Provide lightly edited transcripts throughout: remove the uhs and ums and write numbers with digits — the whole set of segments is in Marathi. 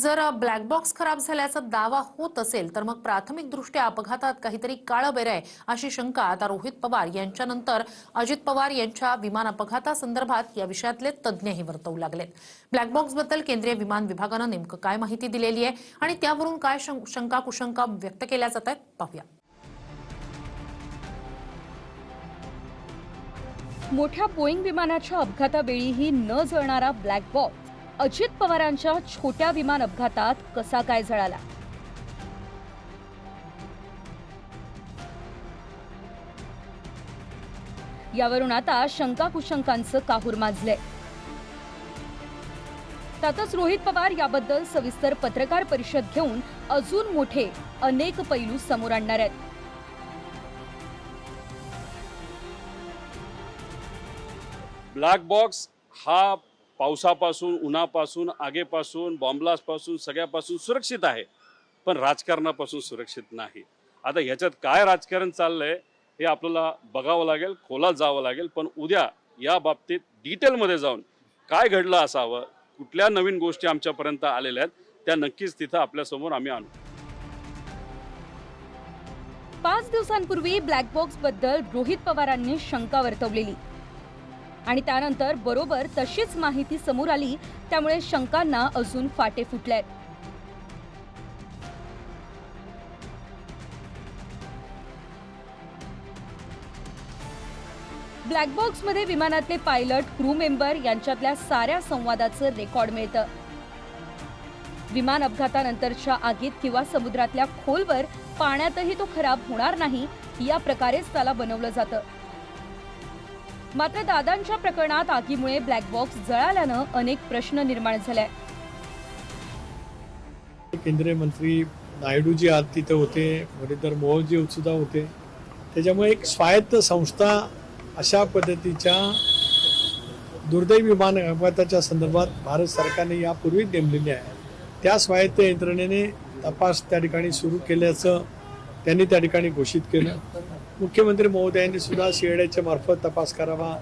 जर ब्लॅक बॉक्स खराब झाल्याचा दावा होत असेल तर मग प्राथमिकदृष्ट्या अपघातात काहीतरी काळं बेरं आहे अशी शंका आता रोहित पवार यांच्यानंतर अजित पवार यांच्या विमान अपघातासंदर्भात या विषयातले तज्ज्ञही वर्तवू लागलेत। ब्लॅक बॉक्सबद्दल केंद्रीय विमान विभागानं नेमकं काय माहिती दिलेली आहे आणि त्यावरून काय शंका कुशंका व्यक्त केल्या जात आहेत पाहूया। मोठ्या बोईंग विमानाच्या अपघातावेळीही न जळणारा ब्लॅक बॉक्स अजित पवारांच्या छोट्या विमान अपघातात कसा काय जळाला? यावरून आता शंका कुशंकांचं काहूर माजलंय। त्यातच रोहित पवार याबद्दल सविस्तर पत्रकार परिषद घेऊन अजून मोठे अनेक पैलू समोर आणणार आहेत। ब्लॅक बॉक्स हा पावसापासून, उन्हापासून, आगीपासून, बॉम्बलास्टपासून सगळ्यापासून सुरक्षित आहे, पण राजकारणापासून सुरक्षित नाही। आता ह्याच्यात काय राजकारण चाललंय हे आपल्याला बघावं लागेल, खोलात जावं लागेल। पण उद्या या बाबतीत डिटेलमध्ये जाऊन काय घडलं असावं, कुठल्या नवीन गोष्टी आमच्यापर्यंत आलेल्या आहेत त्या नक्कीच तिथं आपल्यासमोर आम्ही आणू। 5 दिवसांपूर्वी ब्लॅक बॉक्स बद्दल रोहित पवारांनी शंका वर्तवलेली आणि त्यानंतर बरोबर तशीच माहिती समोर आली, त्यामुळे शंकांना अजून फाटे फुटलेत। ब्लॅक बॉक्स मध्ये विमानातले पायलट, क्रू मेंबर यांच्यातल्या साऱ्या संवादाचं रेकॉर्ड मिळतं। विमान अपघातानंतरच्या आगीत किंवा समुद्रातल्या खोलवर पाण्यातही तो खराब होणार नाही या प्रकारेच त्याला बनवलं जातं। मात्र दादांच्या प्रकरणात आगीमुळे ब्लॅक बॉक्स जळाल्यानं अनेक प्रश्न निर्माण झाले। केंद्रीय मंत्री नायडूजी आज तिथे होते, मुरलीधर मोहोळजी सुद्धा होते। त्याच्यामुळे एक स्वायत्त संस्था अशा पद्धतीच्या दुर्दैवी विमान अपघाताच्या संदर्भात भारत सरकारने यापूर्वी नेमलेली आहे। त्या स्वायत्त यंत्रणेने तपास त्या ठिकाणी सुरू केल्याचं त्यांनी त्या ठिकाणी घोषित केलं। मुख्यमंत्री महोदयांनी सुद्धा सीआयडीच्या मार्फत तपास करावा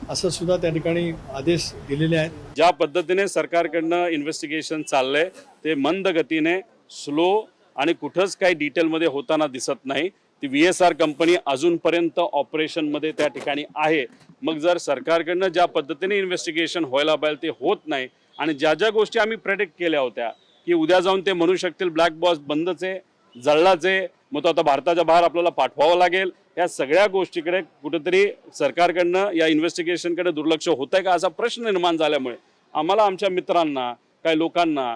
असं सुद्धा त्या ठिकाणी आदेश दिलेले आहेत। ज्या पद्धतीने सरकारकडनं इन्व्हेस्टिगेशन चाललंय ते मंद गतीने, स्लो आणि कुठंच काही डिटेलमध्ये होताना दिसत नाही। ती VSR कंपनी अजूनपर्यंत ऑपरेशनमध्ये त्या ठिकाणी आहे। मग जर सरकारकडनं ज्या पद्धतीने इन्व्हेस्टिगेशन व्हायला पाहिजे ते होत नाही आणि ज्या ज्या गोष्टी आम्ही प्रेडिक्ट केल्या होत्या की उद्या जाऊन ते म्हणू शकतील ब्लॅक बॉक्स बंदच आहे, जळलाच आहे, मग तो आता भारताच्या बाहेर आपल्याला पाठवावं लागेल, या सगळ्या गोष्टीकडे कुठेतरी सरकारकडनं या इन्व्हेस्टिगेशनकडे दुर्लक्ष होत आहे का असा प्रश्न निर्माण झाल्यामुळे आम्हाला आमच्या मित्रांना, काही लोकांना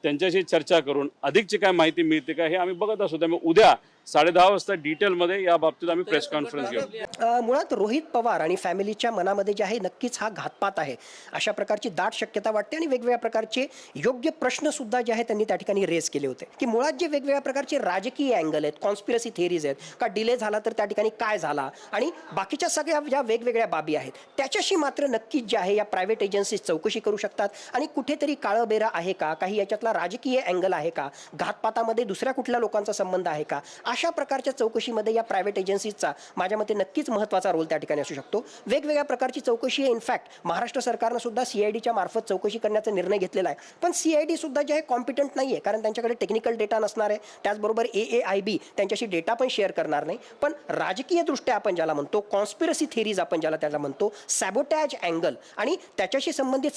त्यांच्याशी चर्चा करून अधिकची काय माहिती मिळते का हे आम्ही बघत असतो। त्यामुळे उद्या 10:30 वाजता डिटेलमध्ये या बाबतीत आम्ही प्रेस कॉन्फरन्स घेऊ। मुळात रोहित पवार आणि फॅमिलीच्या मनामध्ये जे आहे नक्कीच हा घातपात आहे अशा प्रकारची दाट शक्यता वाटते आणि वेगवेगळ्या प्रकारचे योग्य प्रश्न सुद्धा जे आहे त्यांनी त्या ठिकाणी रेज केले होते की मुळात जे वेगवेगळ्या प्रकारचे राजकीय अँगल आहेत, कॉन्स्पिरसी थिअरीज आहेत, का डिले झाला तर त्या ठिकाणी काय झाला आणि बाकीच्या सगळ्या ज्या वेगवेगळ्या बाबी आहेत त्याच्याशी मात्र नक्कीच जे आहे या प्रायव्हेट एजन्सीज चौकशी करू शकतात आणि कुठेतरी काळं बेरं आहे का, काही याच्यातला राजकीय अँगल आहे का, घातपातामध्ये दुसऱ्या कुठल्या लोकांचा संबंध आहे का, अशा प्रकारच्या चौकशीमध्ये या प्रायव्हेट एजन्सीजचा माझ्या मते नक्कीच महत्त्वाचा रोल त्या ठिकाणी असू शकतो। वेगवेगळ्या प्रकारची चौकशी आहे। इनफॅक्ट महाराष्ट्र सरकारनं सुद्धा सीआयडीच्या मार्फत चौकशी करण्याचा निर्णय घेतलेला आहे, पण सीआयडी सुद्धा जे आहे कॉम्पिटंट नाही आहे, कारण त्यांच्याकडे टेक्निकल डेटा नसणार आहे। त्याचबरोबर AAIB त्यांच्याशी डेटा पण शेअर करणार नाही। पण राजकीय दृष्ट्या आपण ज्याला म्हणतो, कॉन्स्पिरसी थिअरीज आपण ज्याला त्याला म्हणतो, सॅबोटॅज अँगल आणि त्याच्याशी संबंधित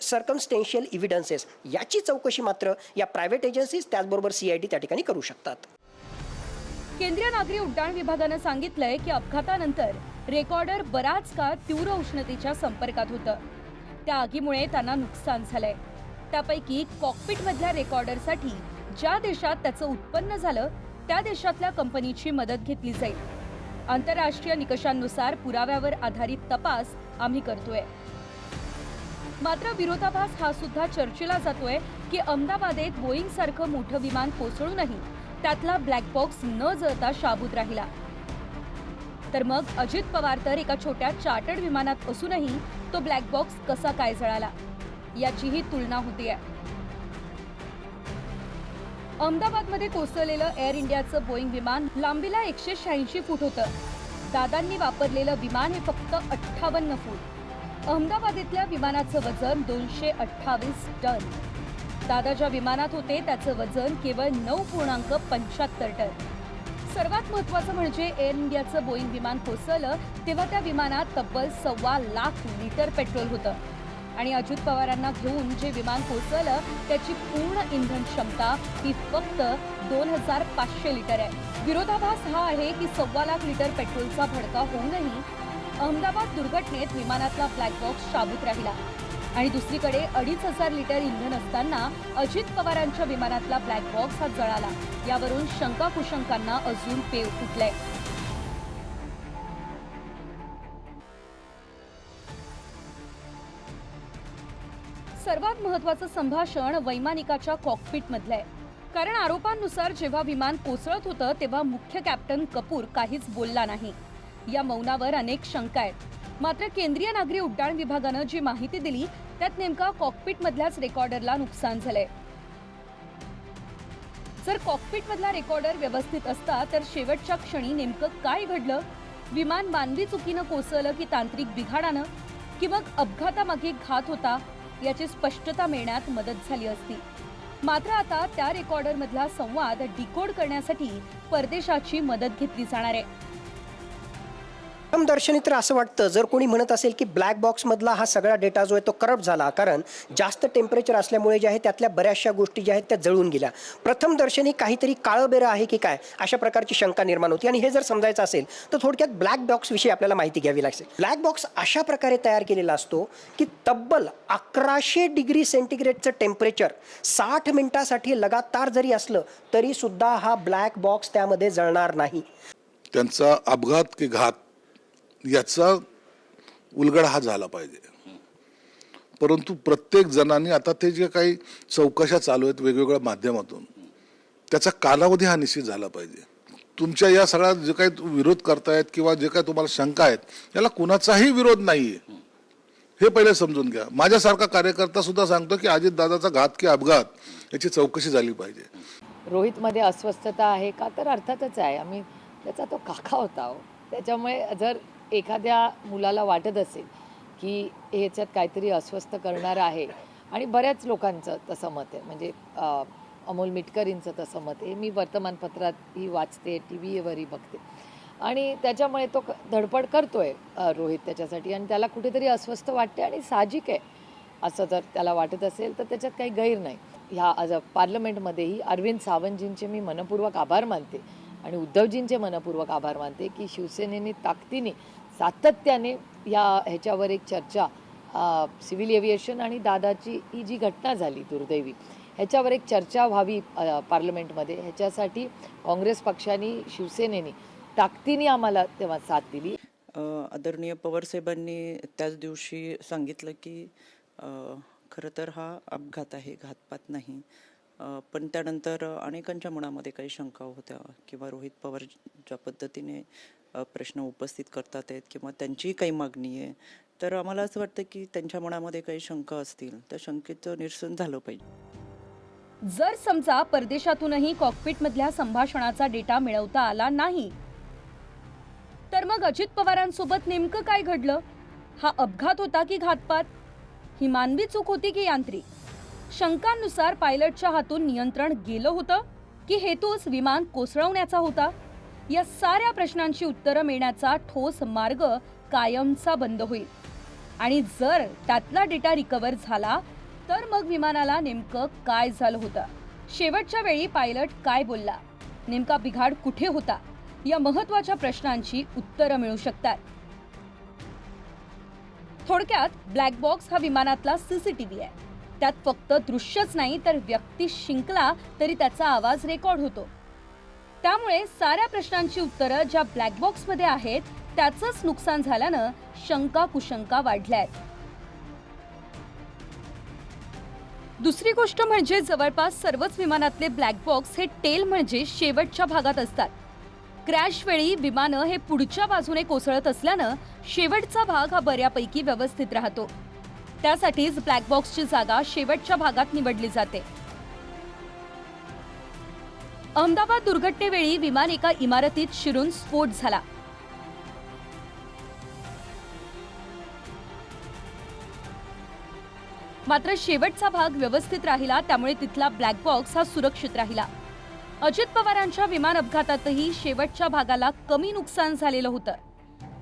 सर्कमस्टेन्शियल इव्हिडन्सेस याची चौकशी मात्र या प्रायव्हेट एजन्सीज त्याचबरोबर सीआयडी त्या ठिकाणी करू शकतात। केंद्रीय नागरी उड्डाण विभागानं सांगितलंय की अपघातानंतर रेकॉर्डर बराच काळ तीव्र उष्णतेच्या संपर्कात होतं। त्या आगीमुळे त्यांना नुकसान झालंय। त्यापैकी कॉकपिटमधल्या रेकॉर्डरसाठी ज्या देशात त्याचं उत्पन्न झालं त्या देशातल्या कंपनीची मदत घेतली जाईल। आंतरराष्ट्रीय निकषांनुसार पुराव्यावर आधारित तपास आम्ही करतोय। मात्र विरोधाभास हा सुद्धा चर्चेला जातोय की अहमदाबादेत बोईंग सारखं मोठं विमान कोसळूनही त्यातला ब्लॅक बॉक्स न जळता शाबूत राहिला। तर मग अजित पवार तर एका छोट्या चार्टर्ड विमानात असूनही तो ब्लॅक बॉक्स कसा काय जळाला याचीही तुलना होतीये। अहमदाबादमध्ये कोसळलेलं एअर इंडियाचं बोईंग विमान लांबीला 186 फूट होतं। दादांनी वापरलेलं विमान हे फक्त 58 फूट। अहमदाबाद इथल्या विमानाचं वजन 228 टन। दादा ज्या विमानात होते त्याचं वजन केवळ 9.75 टन. सर्वात महत्त्वाचं म्हणजे एअर इंडियाचं बोईंग विमान कोसळलं तेव्हा त्या विमानात तब्बल 1.25 लाख लिटर पेट्रोल होतं. आणि अजित पवारांना घेऊन जे विमान कोसळलं त्याची पूर्ण इंधन क्षमता ही फक्त 2500 लिटर आहे. विरोधाभास हा आहे की 1.25 लाख लिटर पेट्रोलचा भडका होऊनही अहमदाबाद दुर्घटनेत विमानातला ब्लॅक बॉक्स शाबूत राहिला. आणि दुसरीकडे 2500 लिटर इंधन असताना अजित पवारांच्या विमानातला ब्लॅक बॉक्स हा जळाला. यावरून शंका कुशंकांना अजून पेव फुटलंय. सर्वात महत्त्वाचं संभाषण वैमानिकाच्या कॉकपिटमधलं आहे. कारण आरोपांनुसार जेव्हा विमान कोसळत होतं तेव्हा मुख्य कॅप्टन कपूर काहीच बोलला नाही. या मौनावर अनेक शंका आहेत. मात्र केंद्रीय नागरी उड्डाण विभागानं जी माहिती दिली त्यात नेमका कॉकपिटमधल्याच रेकॉर्डरला नुकसान झालंय. जर कॉकपिटमधला रेकॉर्डर व्यवस्थित असता तर शेवटच्या क्षणी नेमकं काय घडलं, विमान मानवी चुकीनं कोसळलं की तांत्रिक बिघाडानं, की मग अपघातामागे घात होता, याची स्पष्टता मिळण्यात मदत झाली असती. मात्र आता त्या रेकॉर्डरमधला संवाद डिकोड करण्यासाठी परदेशाची मदत घेतली जाणार आहे. दर्शनी तर असं वाटतं जर कोणी म्हणत असेल की ब्लॅक बॉक्समधला हा सगळा डेटा जो आहे तो करप्ट झाला, कारण जास्त टेम्परेचर असल्यामुळे जे आहे त्यातल्या बऱ्याचशा गोष्टी ज्या आहेत त्या जळून गेल्या. प्रथम दर्शनी काहीतरी काळंबेरं आहे की काय अशा प्रकारची शंका निर्माण होती. आणि हे जर समजायचं असेल तर थोडक्यात ब्लॅक बॉक्सविषयी आपल्याला माहिती घ्यावी लागेल. ब्लॅक बॉक्स अशा प्रकारे तयार केलेला असतो की तब्बल 1100 डिग्री सेंटीग्रेडचं टेम्परेचर 60 मिनिटासाठी लगातार जरी असलं तरी सुद्धा हा ब्लॅक बॉक्स त्यामध्ये जळणार नाही. त्यांचा अपघात की घात याचा उलगडा हा झाला पाहिजे. परंतु प्रत्येक जणांनी आता ते जे काही चौकशा चालू आहेत वेगवेगळ्या माध्यमातून त्याचा कालावधी हा निश्चित झाला पाहिजे. तुमच्या या सगळ्या जे काही विरोध करतायत किंवा जे काही तुम्हाला शंका आहेत याला कुणाचाही विरोध नाहीये, हे पहिले समजून घ्या. माझ्यासारखा कार्यकर्ता सुद्धा सांगतो की अजितदादाचा घात की अपघात याची चौकशी झाली पाहिजे. रोहितमध्ये अस्वस्थता आहे का, तर अर्थातच आहे. आम्ही त्याचा तो काका होता हो. त्याच्यामुळे जर एखाद्या मुलाला वाटत असेल की ह्याच्यात काहीतरी अस्वस्थ करणार आहे, आणि बऱ्याच लोकांचं तसं मत आहे, म्हणजे अमोल मिटकरींचं तसं मत आहे. मी वर्तमानपत्रातही वाचते, टी व्हीवरही बघते, आणि त्याच्यामुळे तो धडपड करतोय रोहित त्याच्यासाठी, आणि त्याला कुठेतरी अस्वस्थ वाटते. आणि साहजिक आहे असं जर त्याला वाटत असेल तर त्याच्यात काही गैर नाही. ह्या पार्लमेंटमध्येही अरविंद सावंतजींचे मी मनपूर्वक आभार मानते आणि उद्धवजींचे मनपूर्वक आभार मानते की शिवसेनेने ताकदीने सातत्याने ह्याच्यावर एक चर्चा, सिव्हिल एव्हिएशन आणि दादाची ही जी घटना झाली दुर्दैवी, ह्याच्यावर एक चर्चा व्हावी पार्लमेंटमध्ये. ह्याच्यासाठी काँग्रेस पक्षाने, शिवसेनेने ताकदीने आम्हाला तेव्हा साथ दिली. आदरणीय पवारसाहेबांनी त्याच दिवशी सांगितलं की खरं तर हा अपघात आहे, घातपात नाही. पण त्यानंतर अनेकांच्या मनामध्ये काही शंका होत्या किंवा रोहित पवार ज्या पद्धतीने प्रश्न उपस्थित करतात आहेत किंवा त्यांची काही मागणी आहे, तर आम्हाला असं वाटतं की त्यांच्या मनामध्ये काही शंका असतील त्या शंकेचं निरसन झालं पाहिजे. जर समजा परदेशातूनही कॉकपिटमधल्या संभाषणाचा डेटा मिळवता आला नाही तर मग अजित पवारांसोबत नेमकं काय घडलं? हा अपघात होता की घातपात? ही मानवी चूक होती की यांत्रिक? शंकांनुसार पायलटच्या हातून नियंत्रण गेलं होतं की हेतूच विमान कोसळवण्याचा होता? या साऱ्या प्रश्नांची उत्तरं मिळण्याचा ठोस मार्ग कायमचा बंद होईल. आणि जर त्यातला डेटा रिकव्हर झाला तर मग विमानाला नेमकं काय झालं होतं, शेवटच्या वेळी पायलट काय बोलला, नेमका बिघाड कुठे होता, या महत्त्वाच्या प्रश्नांची उत्तरं मिळू शकतात. थोडक्यात ब्लॅक बॉक्स हा विमानातला सीसीटीव्ही आहे. त्यात फक्त दृश्यच नाही तर व्यक्ती शिंकला तरी त्याचा आवाज रेकॉर्ड होतो. त्यामुळे साऱ्या प्रश्नांची उत्तरं ज्या ब्लॅक बॉक्समध्ये आहेत त्याचंच नुकसान झाल्यानं शंका कुशंका वाढल्या आहेत. दुसरी गोष्ट म्हणजे जवळपास सर्वच विमानातले ब्लॅक बॉक्स हे टेल म्हणजे शेवटच्या भागात असतात. क्रॅश वेळी विमानं हे पुढच्या बाजूने कोसळत असल्यानं शेवटचा भाग हा बऱ्यापैकी व्यवस्थित राहतो. त्यासाठीच ब्लॅक बॉक्सची जागा शेवटच्या भागात निवडली जाते. अहमदाबाद दुर्घटनेवेळी विमान एका इमारतीत शिरून स्फोट झाला. मात्र शेवटचा भाग व्यवस्थित राहिला, त्यामुळे तिथला ब्लॅक बॉक्स हा सुरक्षित राहिला. अजित पवारांच्या विमान अपघातातही शेवटच्या भागाला कमी नुकसान झालेलं होतं.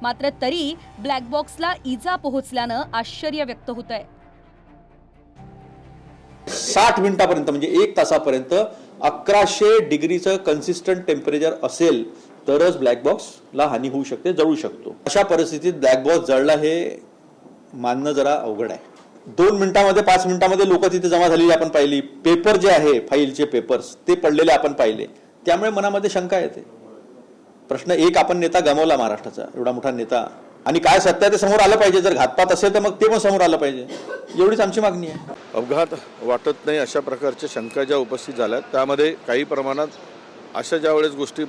मात्र तरी ब्लॅक बॉक्सला इजा पोहोचल्यानं आश्चर्य व्यक्त होतंय. 60 मिनिटापर्यंत म्हणजे 1 तासापर्यंत 1100 डिग्रीचं कन्सिस्टंट टेम्परेचर असेल तरच ब्लॅक बॉक्सला हानी होऊ शकते, जळू शकतो. अशा परिस्थितीत ब्लॅक बॉक्स जळला हे मानणं जरा अवघड आहे. 2 मिनिटांमध्ये 5 मिनिटांमध्ये लोक तिथे जमा झालेली आपण पाहिली. पेपर जे आहे, फाईलचे पेपर्स ते पडलेले आपण पाहिले. त्यामुळे मनामध्ये शंका येते. प्रश्न एक, आपण नेता गमावला महाराष्ट्राचा, एवढा मोठा नेता, आणि काय सत्य ते समोर आलं पाहिजे. जर घातपात असेल तर मग ते पण समोर आलं पाहिजे, एवढीच आमची मागणी आहे. अपघात वाटत नाही अशा प्रकारच्या शंका ज्या उपस्थित झाल्या त्यामध्ये काही प्रमाणात अशा ज्यावेळेस गोष्टी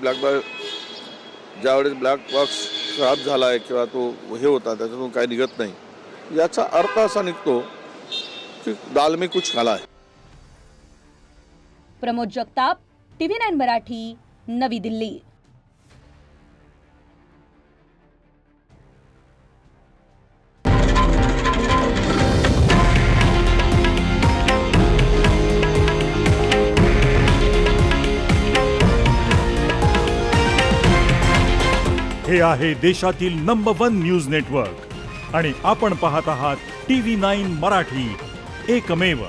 ज्यावेळेस ब्लॅक बॉक्स खराब झाला आहे किंवा तो हे होता त्याच्यातून काही निघत नाही, याचा अर्थ असा निघतो की दाल में कुछ काला है. प्रमोद जगताप, TV9 मराठी, नवी दिल्ली. हे आहे देशातील नंबर 1 न्यूज नेटवर्क आणि आपण पाहत आहात TV9 मराठी, एकमेव.